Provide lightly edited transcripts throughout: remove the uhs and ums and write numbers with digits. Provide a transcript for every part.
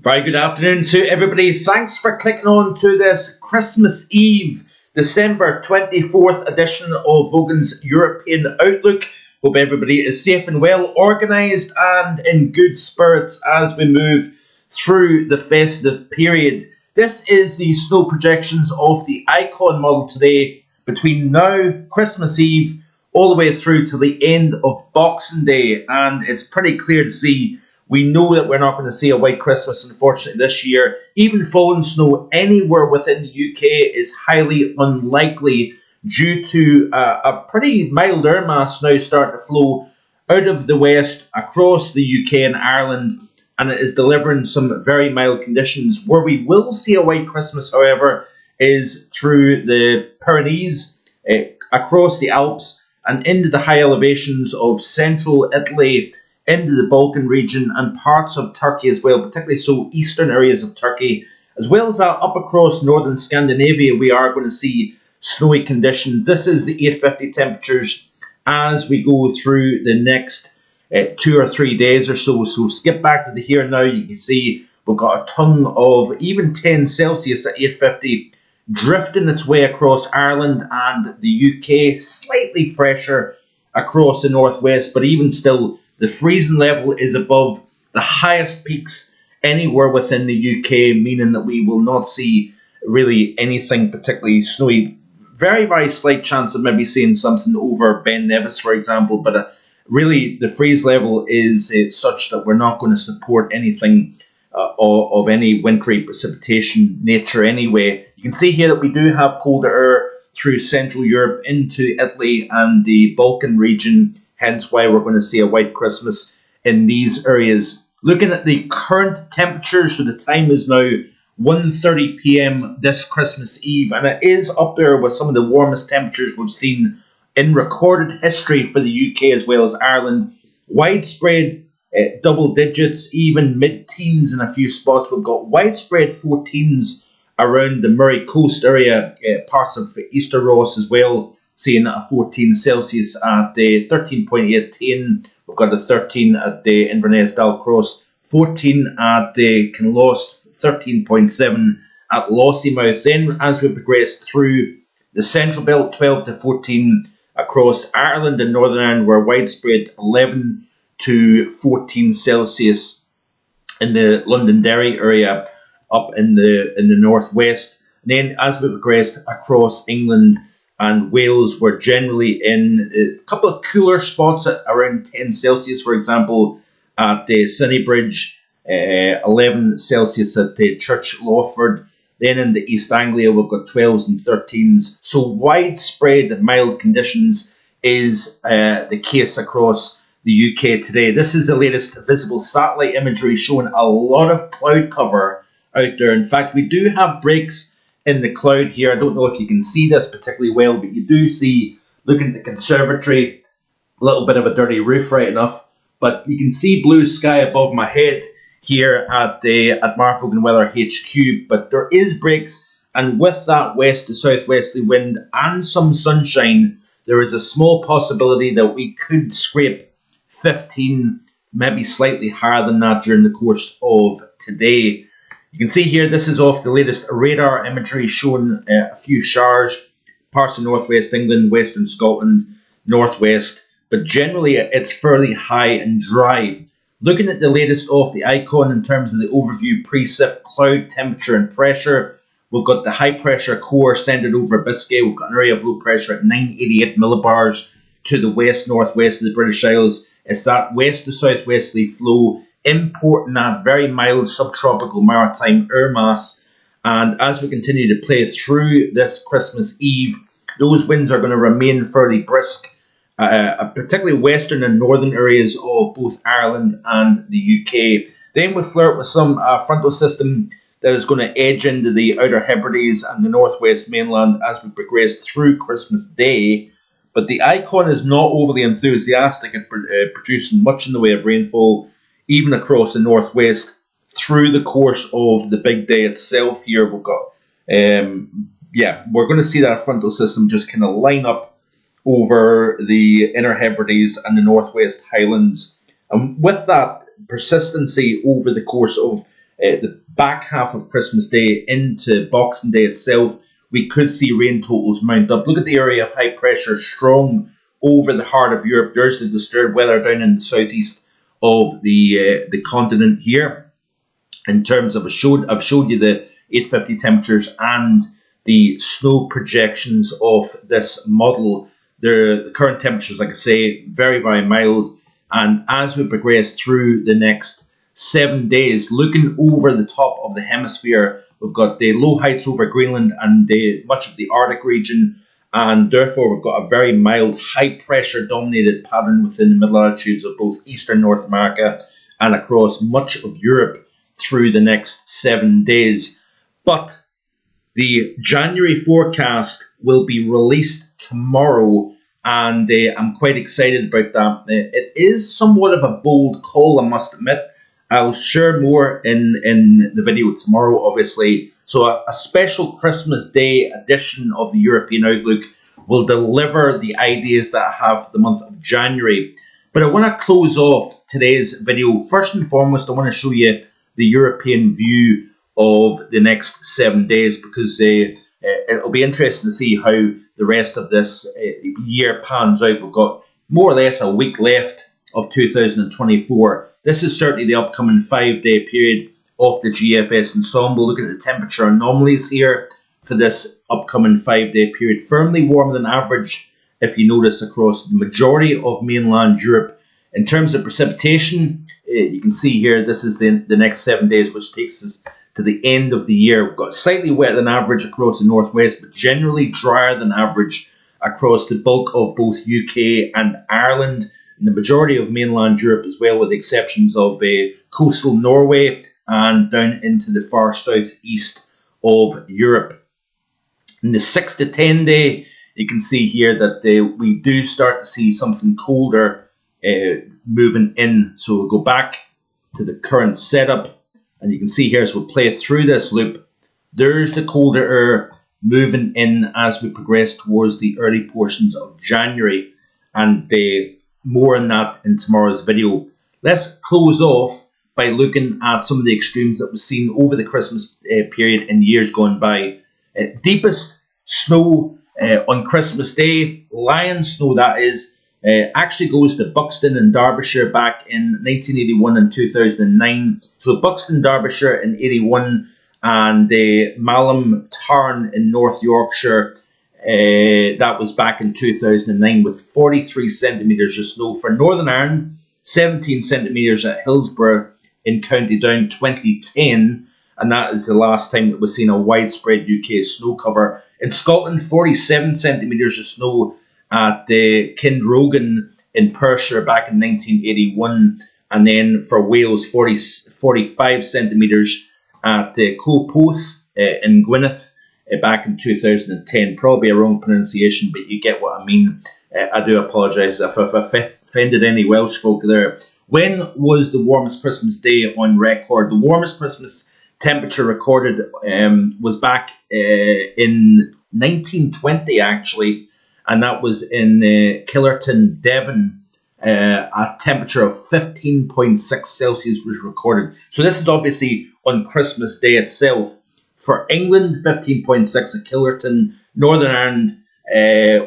Very good afternoon to everybody. Thanks for clicking on to this Christmas Eve, December 24th edition of Vogan's European Outlook. Hope everybody is safe and well, organised and in good spirits as we move through the festive period. This is the snow projections of the Icon model today between now, Christmas Eve, all the way through to the end of Boxing Day. And it's pretty clear to see. We know that we're not going to see a white Christmas, unfortunately, this year. Even falling snow anywhere within the UK is highly unlikely due to a pretty mild air mass now starting to flow out of the west across the UK and Ireland, and it is delivering some very mild conditions. Where we will see a white Christmas, however, is through the Pyrenees, across the Alps, and into the high elevations of central Italy, into the Balkan region and parts of Turkey as well, particularly so eastern areas of Turkey, as well as up across northern Scandinavia. We are going to see snowy conditions. This is the 850 temperatures as we go through the next 2 or 3 days or so. So skip back to the here and now. You can see we've got a tongue of even 10 Celsius at 850 drifting its way across Ireland and the UK, slightly fresher across the northwest, but even still the freezing level is above the highest peaks anywhere within the UK, meaning that we will not see really anything particularly snowy. Very, very slight chance of maybe seeing something over Ben Nevis, for example, but really the freeze level is such that we're not going to support anything of any wintry precipitation nature anyway. You can see here that we do have colder air through Central Europe into Italy and the Balkan region, hence why we're going to see a white Christmas in these areas. Looking at the current temperatures, so the time is now 1:30 p.m. this Christmas Eve, and it is up there with some of the warmest temperatures we've seen in recorded history for the UK as well as Ireland. Widespread double digits, even mid-teens in a few spots. We've got widespread 14s around the Murray Coast area, parts of Easter Ross as well, seeing a 14 Celsius at 13.8 Tain. We've got a 13 at Inverness Dalcross, 14 at Kinloss, 13.7 at Lossiemouth. Then as we progress through the Central Belt, 12 to 14 across Ireland and Northern Ireland, we're widespread 11 to 14 Celsius in the Londonderry area up in the northwest. And then as we progressed across England and Wales, were generally in a couple of cooler spots at around 10 Celsius, for example, at Sunnybridge, 11 Celsius at Church Lawford. Then in the East Anglia, we've got 12s and 13s. So widespread mild conditions is the case across the UK today. This is the latest visible satellite imagery showing a lot of cloud cover out there. In fact, we do have breaks in the cloud here. I don't know if you can see this particularly well, but you do see, looking at the conservatory, a little bit of a dirty roof, right enough, but you can see blue sky above my head here at Marfogan Weather HQ, but there is breaks, and with that west to southwesterly wind and some sunshine, there is a small possibility that we could scrape 15, maybe slightly higher than that during the course of today. You can see here, this is off the latest radar imagery showing a few showers, parts of northwest England, western Scotland, northwest, but generally it's fairly high and dry. Looking at the latest off the Icon in terms of the overview precip, cloud, temperature and pressure, we've got the high pressure core centered over Biscay. We've got an area of low pressure at 988 millibars to the west-northwest of the British Isles. It's that west to southwesterly flow importing that very mild subtropical maritime air mass. And as we continue to play through this Christmas Eve, those winds are going to remain fairly brisk, particularly western and northern areas of both Ireland and the UK. Then we flirt with some frontal system that is going to edge into the Outer Hebrides and the northwest mainland as we progress through Christmas Day. But the Icon is not overly enthusiastic at producing much in the way of rainfall, even across the northwest through the course of the big day itself. Here we've got, we're going to see that frontal system just kind of line up over the Inner Hebrides and the Northwest Highlands. And with that persistency over the course of the back half of Christmas Day into Boxing Day itself, we could see rain totals mount up. Look at the area of high pressure strong over the heart of Europe. There's the disturbed weather down in the southeast of the continent here. In terms of I've showed you the 850 temperatures and the snow projections of this model. The current temperatures, like I say, very, very mild. And as we progress through the next 7 days, looking over the top of the hemisphere, we've got the low heights over Greenland and much of the Arctic region. And therefore, we've got a very mild, high pressure dominated pattern within the middle latitudes of both eastern North America and across much of Europe through the next 7 days. But the January forecast will be released tomorrow, and I'm quite excited about that. It is somewhat of a bold call, I must admit. I'll share more in the video tomorrow, obviously. So a special Christmas Day edition of the European Outlook will deliver the ideas that I have for the month of January. But I want to close off today's video. First and foremost, I want to show you the European view of the next 7 days, because it'll be interesting to see how the rest of this year pans out. We've got more or less a week left of 2024. This is certainly the upcoming 5-day period of the GFS ensemble. Looking at the temperature anomalies here for this upcoming 5-day period, firmly warmer than average, if you notice, across the majority of mainland Europe. In terms of precipitation, you can see here, this is the next 7 days, which takes us to the end of the year. We've got slightly wetter than average across the northwest, but generally drier than average across the bulk of both UK and Ireland, and the majority of mainland Europe as well, with the exceptions of coastal Norway and down into the far southeast of Europe. In the 6 to 10 day, you can see here that we do start to see something colder moving in. So we'll go back to the current setup, and you can see here as we'll play through this loop, there's the colder air moving in as we progress towards the early portions of January, and more on that in tomorrow's video. Let's close off by looking at some of the extremes that we've seen over the Christmas period in years gone by. Deepest snow on Christmas Day, lion snow that is, actually goes to Buxton in Derbyshire back in 1981 and 2009. So Buxton, Derbyshire in 81, and Malham Tarn in North Yorkshire, that was back in 2009 with 43 centimetres of snow. For Northern Ireland, 17 centimetres at Hillsborough in County Down 2010, and that is the last time that we've seen a widespread UK snow cover. In Scotland, 47 centimetres of snow at Kindrogan in Perthshire back in 1981, and then for Wales, 45 centimetres at Copoth in Gwynedd back in 2010. Probably a wrong pronunciation, but you get what I mean. I do apologise if I've offended any Welsh folk there. When was the warmest Christmas day on record? The warmest Christmas temperature recorded was back in 1920, actually, and that was in Killerton, Devon. A temperature of 15.6 Celsius was recorded. So this is obviously on Christmas Day itself. For England, 15.6 at Killerton. Northern Ireland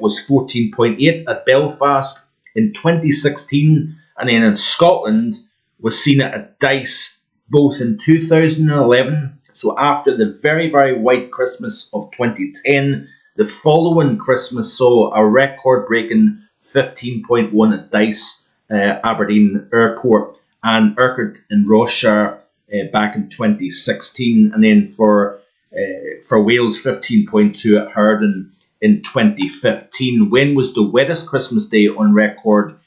was 14.8 at Belfast in 2016. And then in Scotland, was seen at Dice both in 2011. So after the very, very white Christmas of 2010, the following Christmas saw a record-breaking 15.1 at Dice, Aberdeen Airport, and Urquhart in Ross-shire back in 2016. And then for Wales, 15.2 at Herdon in 2015. When was the wettest Christmas day on record?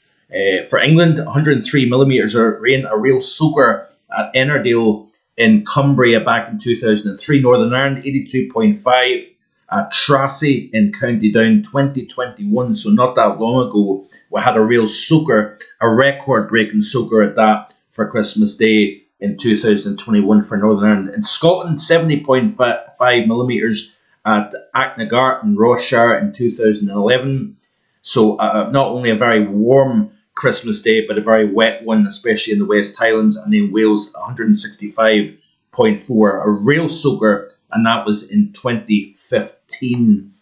For England, 103 millimetres of rain, a real soaker at Ennerdale in Cumbria back in 2003. Northern Ireland, 82.5 at Tracy in County Down 2021, so not that long ago. We had a real soaker, a record-breaking soaker at that for Christmas Day in 2021 for Northern Ireland. In Scotland, 70.5 millimetres at Achnagar in Ross-shire in 2011. So not only a very warm Christmas Day, but a very wet one, especially in the West Highlands. And in Wales, 165.2 8.4, a real soaker, and that was in 2015.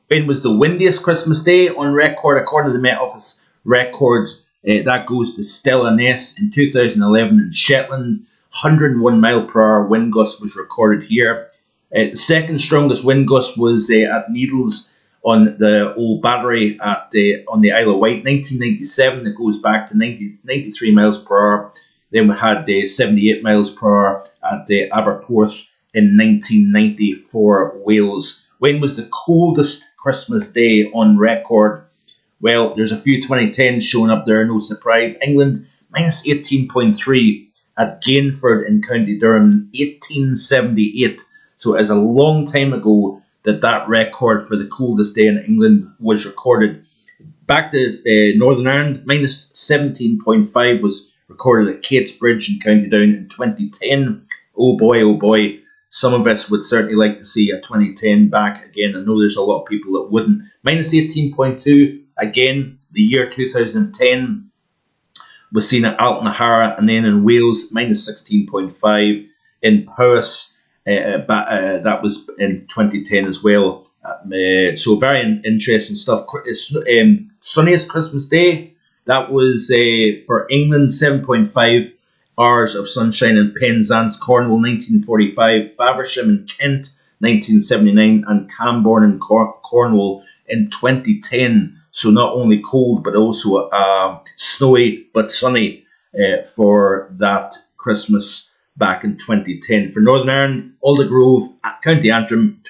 When was the windiest Christmas day on record? According to the Met Office records, that goes to Stella Ness in 2011 in Shetland. 101 mile per hour wind gust was recorded here. The second strongest wind gust was at Needles on the old battery on the Isle of Wight, 1997. It goes back to 93 miles per hour. Then we had 78 miles per hour at Aberporth in 1990 for Wales. When was the coldest Christmas day on record? Well, there's a few 2010s showing up there, no surprise. England, minus 18.3 at Gainford in County Durham, 1878. So it is a long time ago that record for the coldest day in England was recorded. Back to Northern Ireland, minus 17.5 was recorded at Catesbridge in County Down in 2010. Oh boy, some of us would certainly like to see a 2010 back again. I know there's a lot of people that wouldn't. Minus 18.2, again, the year 2010 was seen at Altnahara, and then in Wales, minus 16.5. In Powys, that was in 2010 as well. So very interesting stuff. Sunniest Christmas Day, that was for England, 7.5 hours of sunshine in Penzance, Cornwall, 1945, Faversham in Kent, 1979, and Camborne in Cornwall in 2010. So not only cold, but also snowy but sunny for that Christmas back in 2010. For Northern Ireland, Aldergrove, County Antrim,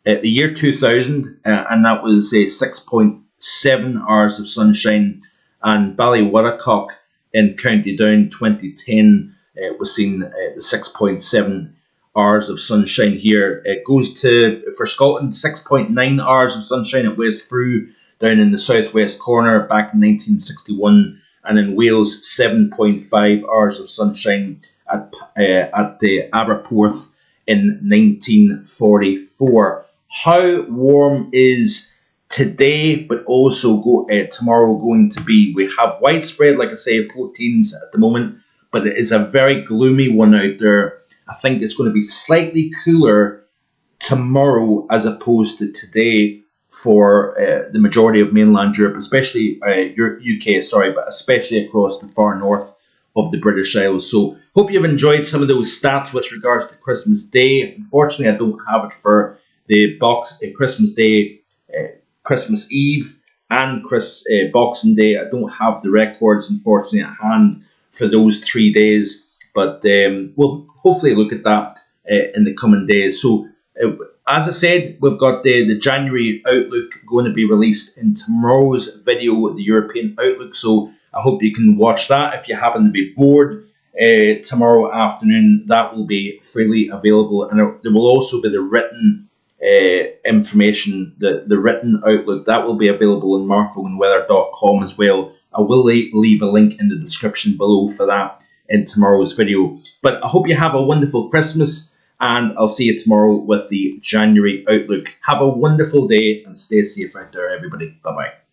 the year 2000, and that was 6.7 hours of sunshine. And Ballywuddocock in County Down, 2010, was seen the 6.7 hours of sunshine here. It goes to, for Scotland, 6.9 hours of sunshine at West Frew, down in the southwest corner back in 1961. And in Wales, 7.5 hours of sunshine at Aberporth in 1944. How warm is today, but also tomorrow going to be? We have widespread, like I say, 14s at the moment, but it is a very gloomy one out there. I think it's going to be slightly cooler tomorrow as opposed to today for the majority of mainland Europe, especially UK, but especially across the far north of the British Isles. So hope you've enjoyed some of those stats with regards to Christmas Day. Unfortunately, I don't have it for the Christmas Day, Christmas Eve, and Boxing Day. I don't have the records, unfortunately, at hand for those 3 days, but we'll hopefully look at that in the coming days. So as I said, we've got the January Outlook going to be released in tomorrow's video, the European Outlook. So I hope you can watch that. If you happen to be bored tomorrow afternoon, that will be freely available. And there will also be the written information, the written Outlook. That will be available on markvoganweather.com as well. I will leave a link in the description below for that in tomorrow's video. But I hope you have a wonderful Christmas, and I'll see you tomorrow with the January Outlook. Have a wonderful day and stay safe out there, everybody. Bye-bye.